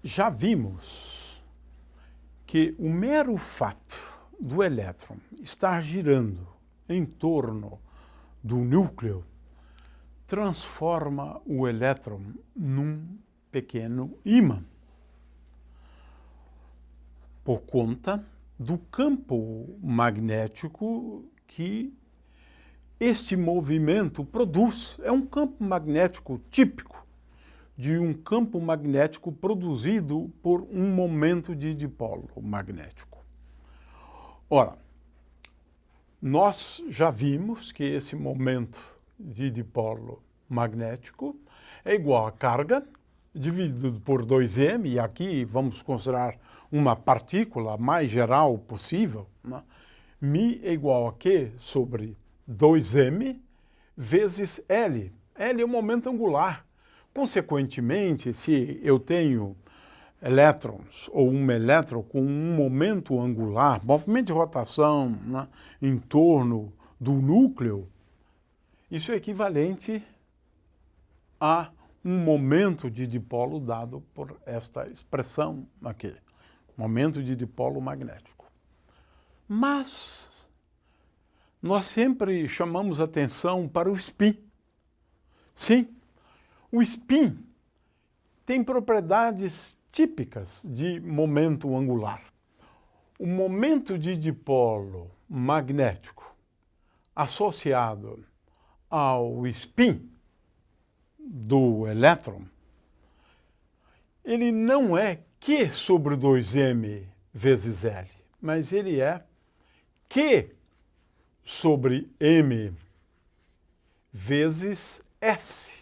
Já vimos que o mero fato do elétron estar girando em torno do núcleo transforma o elétron num pequeno ímã, por conta do campo magnético que este movimento produz. É um campo magnético típico de um campo magnético produzido por um momento de dipolo magnético. Ora, nós já vimos que esse momento de dipolo magnético é igual a carga dividido por 2m, e aqui vamos considerar uma partícula mais geral possível, né? μ é igual a Q sobre 2m vezes L. L é o momento angular. Consequentemente, se eu tenho elétrons ou um elétron com um momento angular, movimento de rotação, né, em torno do núcleo, isso é equivalente a um momento de dipolo dado por esta expressão aqui, momento de dipolo magnético. Mas nós sempre chamamos atenção para o spin. Sim, o spin tem propriedades típicas de momento angular. O momento de dipolo magnético associado ao spin do elétron, ele não é Q sobre 2m vezes L, mas ele é Q sobre m vezes S.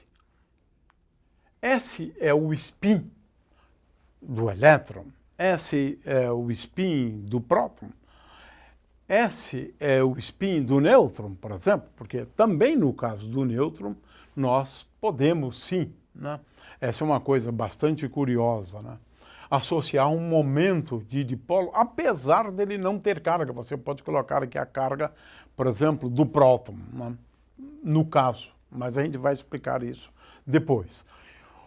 S é o spin do elétron, S é o spin do próton, S é o spin do nêutron, por exemplo, porque também no caso do nêutron nós podemos sim, né? Essa é uma coisa bastante curiosa, né? Associar um momento de dipolo, apesar dele não ter carga. Você pode colocar aqui a carga, por exemplo, do próton, né? No caso, mas a gente vai explicar isso depois.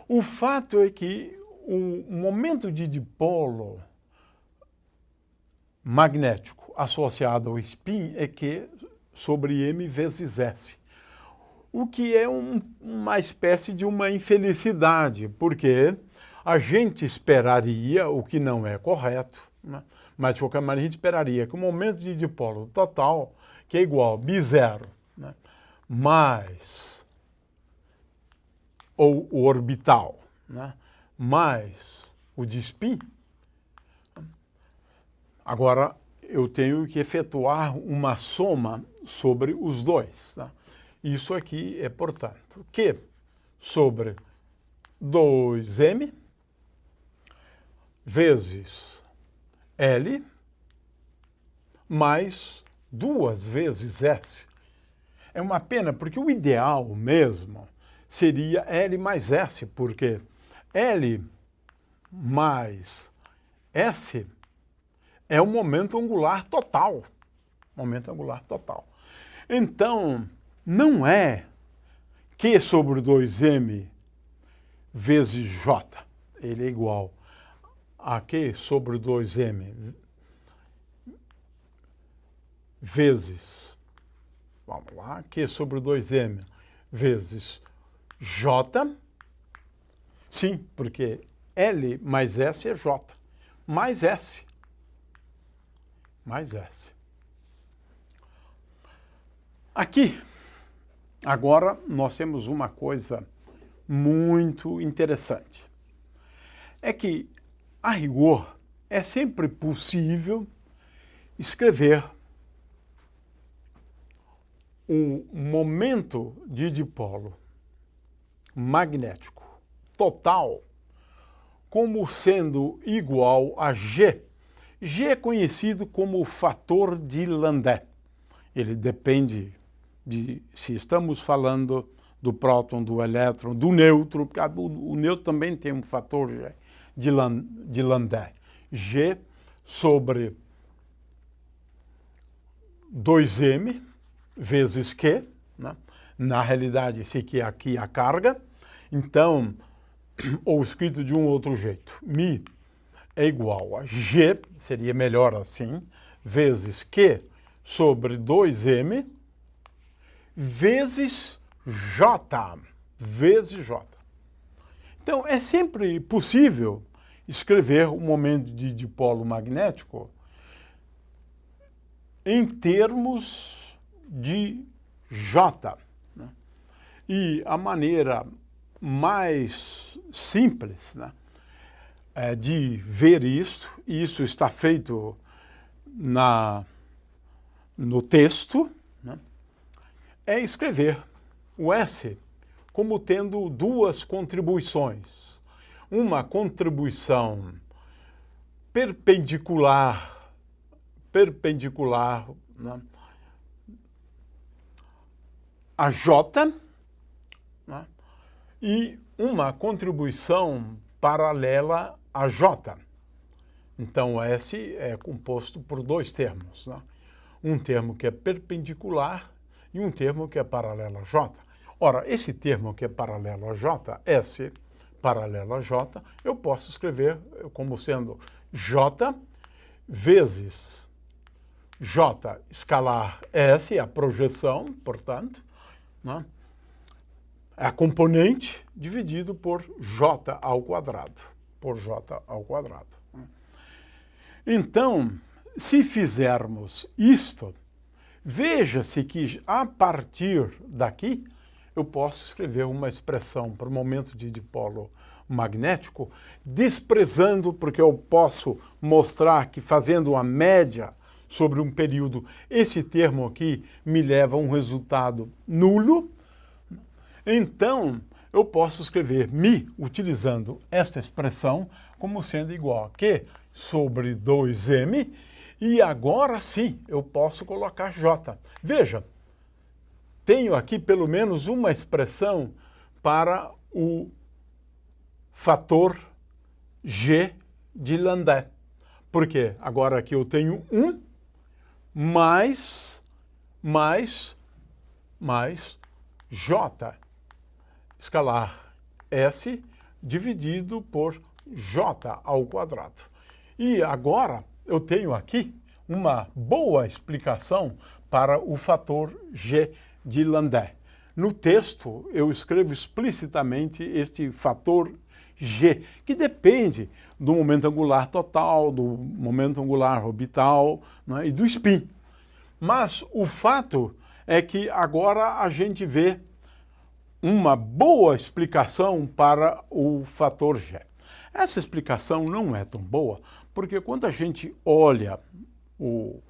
O fato é que o momento de dipolo magnético associado ao spin é Q sobre m vezes S. O que é uma espécie de uma infelicidade, porque a gente esperaria, o que não é correto, né? Mas de qualquer maneira a gente esperaria que o momento de dipolo total, que é igual a B0, né, mais ou o orbital, né, mais o de spin, agora eu tenho que efetuar uma soma sobre os dois. Tá? Isso aqui é, portanto, Q sobre 2m vezes L mais 2 vezes S. É uma pena, porque o ideal mesmo seria L mais S, porque L mais S é o momento angular total. Momento angular total. Então, não é Q sobre 2m vezes J. Ele é igual a Q sobre 2m vezes, vamos lá, Q sobre 2m vezes J. Sim, porque L mais S é J, mais S. Mais S. Aqui, agora, nós temos uma coisa muito interessante. É que, a rigor, é sempre possível escrever um momento de dipolo magnético total como sendo igual a G. G é conhecido como o fator de Landé. Ele depende de se estamos falando do próton, do elétron, do nêutron, porque o nêutron também tem um fator de Landé. G sobre 2m vezes Q, né? Na realidade, esse aqui é a carga. Então, ou escrito de um outro jeito. Mi é igual a G, seria melhor assim, vezes Q sobre 2M, vezes J, vezes J. Então, é sempre possível escrever o momento de dipolo magnético em termos de J. Né? E a maneira mais simples, né, de ver isso, e isso está feito no texto, né, é escrever o S como tendo duas contribuições. Uma contribuição perpendicular, né, a J, né, e uma contribuição paralela a J. Então, S é composto por dois termos, né? Um termo que é perpendicular e um termo que é paralelo a J. Ora, esse termo que é paralelo a J, S paralelo a J, eu posso escrever como sendo J vezes J escalar S, a projeção, portanto, né? É a componente dividido por J ao quadrado, por J ao quadrado. Então, se fizermos isto, veja-se que a partir daqui eu posso escrever uma expressão para o momento de dipolo magnético, desprezando, porque eu posso mostrar que fazendo uma média sobre um período, esse termo aqui me leva a um resultado nulo. Então, eu posso escrever mi, utilizando esta expressão, como sendo igual a Q sobre 2M, e agora sim eu posso colocar J. Veja, tenho aqui pelo menos uma expressão para o fator G de Landé. Porque agora aqui eu tenho 1 mais J escalar S dividido por J ao quadrado. E agora eu tenho aqui uma boa explicação para o fator G de Landé. No texto, eu escrevo explicitamente este fator G, que depende do momento angular total, do momento angular orbital, né, e do spin. Mas o fato é que agora a gente vê uma boa explicação para o fator G. Essa explicação não é tão boa, porque quando a gente olha o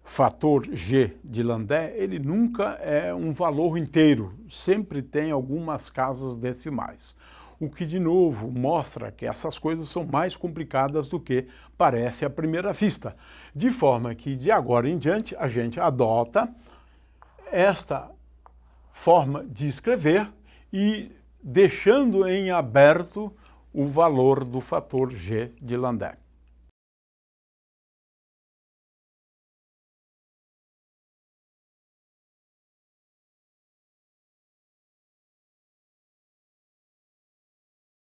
fator G de Landé, ele nunca é um valor inteiro, sempre tem algumas casas decimais. O que, de novo, mostra que essas coisas são mais complicadas do que parece à primeira vista. De forma que, de agora em diante, a gente adota esta forma de escrever e deixando em aberto o valor do fator G de Landé.